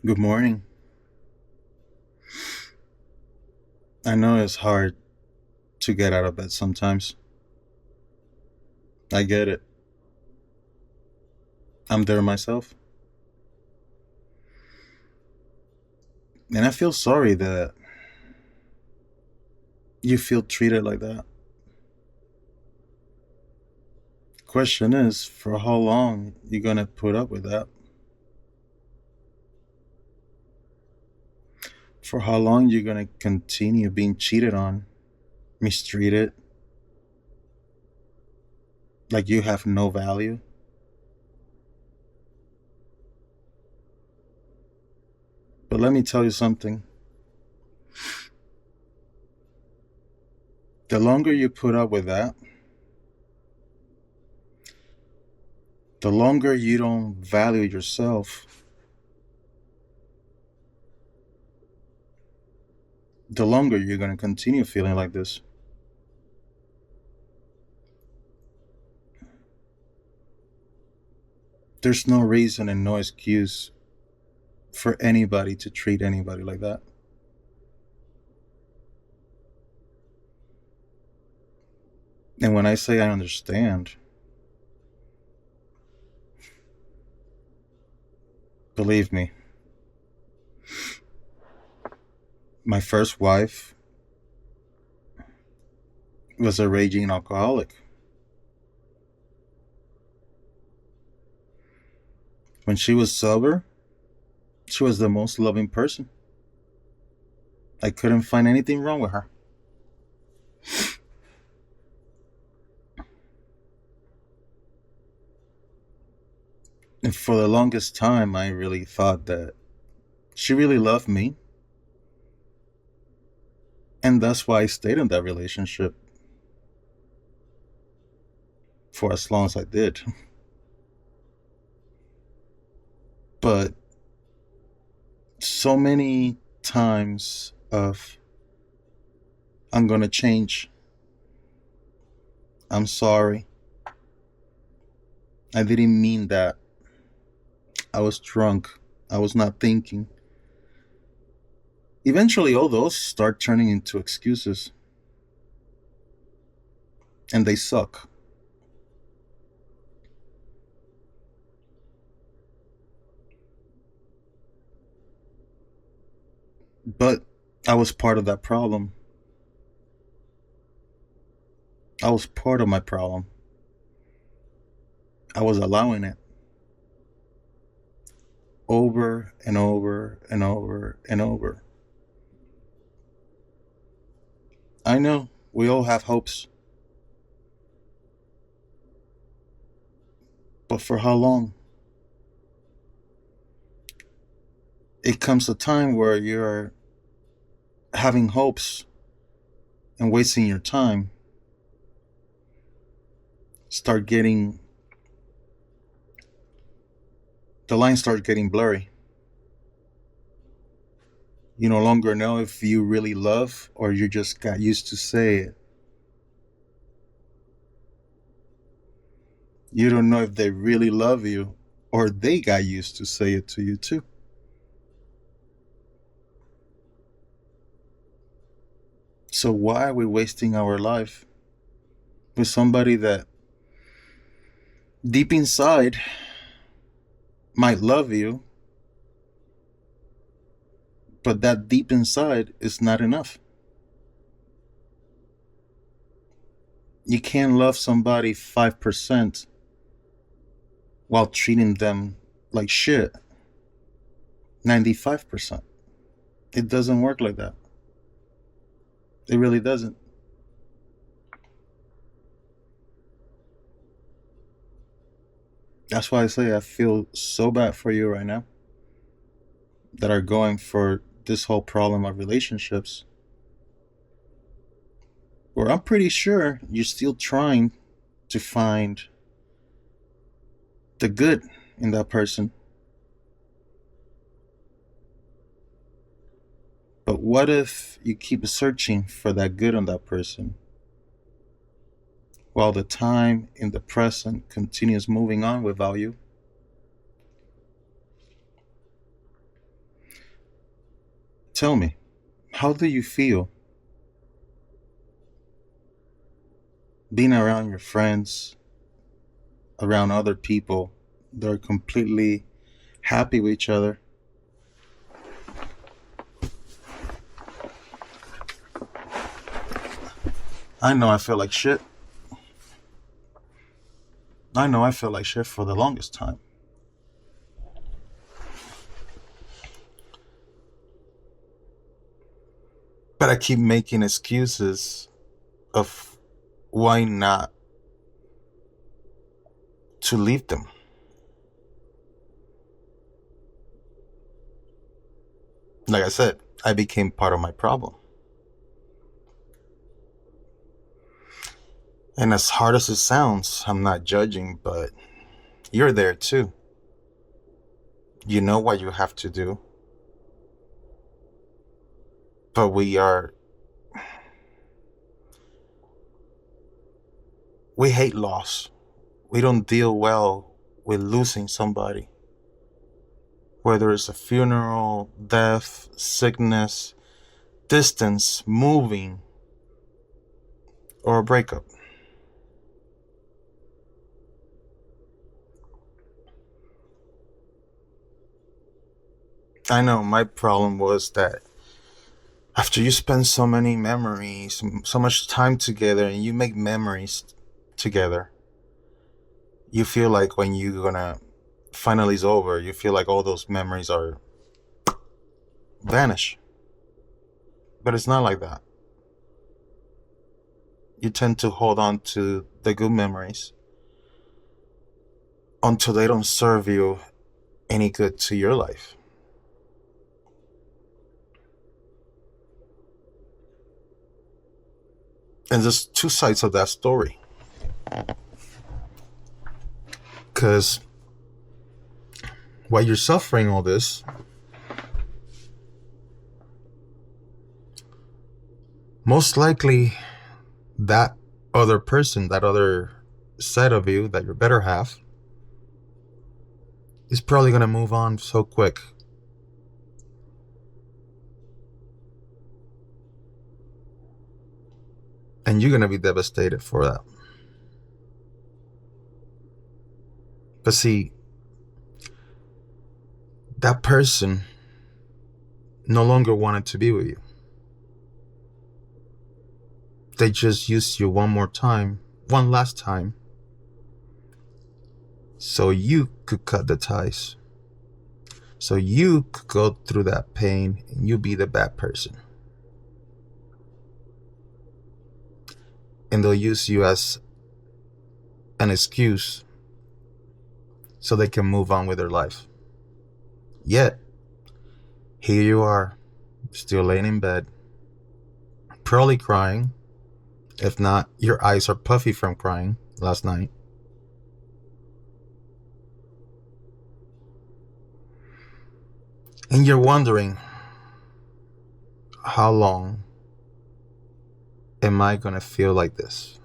Good morning. I know it's hard to get out of bed sometimes. I get it. I'm there myself. And I feel sorry that you feel treated like that. Question is, for how long you gonna put up with that? For how long you gonna continue being cheated on, mistreated, like you have no value? But let me tell you something. The longer you put up with that, the longer you don't value yourself, the longer you're gonna continue feeling like this. There's no reason and no excuse for anybody to treat anybody like that. And when I say I understand, believe me, my first wife was a raging alcoholic. When she was sober, she was the most loving person. I couldn't find anything wrong with her. And for the longest time, I really thought that she really loved me. And that's why I stayed in that relationship for as long as I did. But so many times of, I'm going to change. I'm sorry. I didn't mean that. I was drunk. I was not thinking. Eventually, all those start turning into excuses. And they suck. But I was part of that problem. I was part of my problem. I was allowing it over and over and over and over. I know we all have hopes, but for how long? It comes a time where you're having hopes and wasting your time. Start getting, the lines start getting blurry. You no longer know if you really love or you just got used to say it. You don't know if they really love you or they got used to say it to you too. So why are we wasting our life with somebody that deep inside might love you, but that deep inside is not enough? You can't love somebody 5% while treating them like shit 95%. It doesn't work like that. It really doesn't. That's why I say I feel so bad for you right now that are going for this whole problem of relationships, where I'm pretty sure you're still trying to find the good in that person. But what if you keep searching for that good in that person while the time in the present continues moving on without you? Tell me, how do you feel being around your friends, around other people that are completely happy with each other? I know I feel like shit. I know I feel like shit for the longest time. But I keep making excuses of why not to leave them. Like I said, I became part of my problem. And as hard as it sounds, I'm not judging, but you're there too. You know what you have to do. But we hate loss. We don't deal well with losing somebody. Whether it's a funeral, death, sickness, distance, moving, or a breakup. I know my problem was that after you spend so many memories, so much time together, and you make memories together, you feel like when you're gonna finally is over, you feel like all those memories are vanish. But it's not like that. You tend to hold on to the good memories until they don't serve you any good to your life. And there's two sides of that story. Because while you're suffering all this, most likely that other person, that other side of you, that your better half, is probably going to move on so quick. And you're going to be devastated for that. But see, that person no longer wanted to be with you. They just used you one more time, one last time, so you could cut the ties. So you could go through that pain and you be the bad person. And they'll use you as an excuse so they can move on with their life. Yet, here you are, still laying in bed, probably crying. If not, your eyes are puffy from crying last night. And you're wondering, how long am I going to feel like this?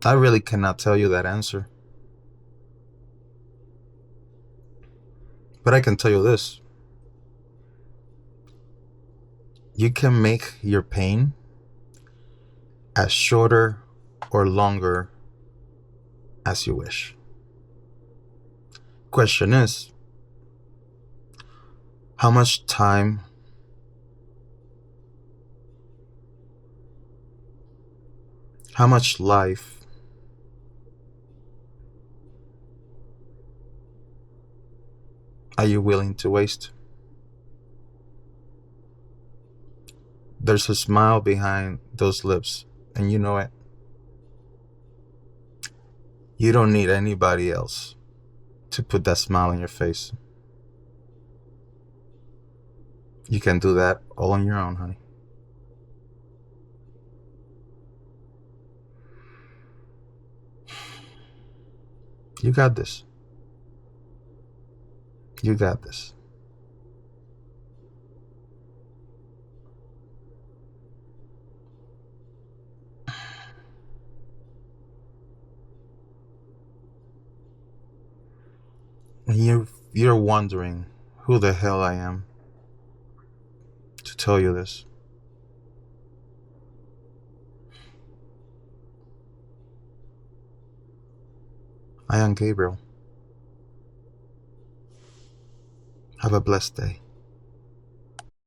I really cannot tell you that answer. But I can tell you this. You can make your pain as shorter or longer as you wish. Question is, how much time how much life are you willing to waste? There's a smile behind those lips, and you know it. You don't need anybody else to put that smile on your face. You can do that all on your own, honey. You got this. You got this. You're wondering who the hell I am to tell you this. I am Gabriel. Have a blessed day.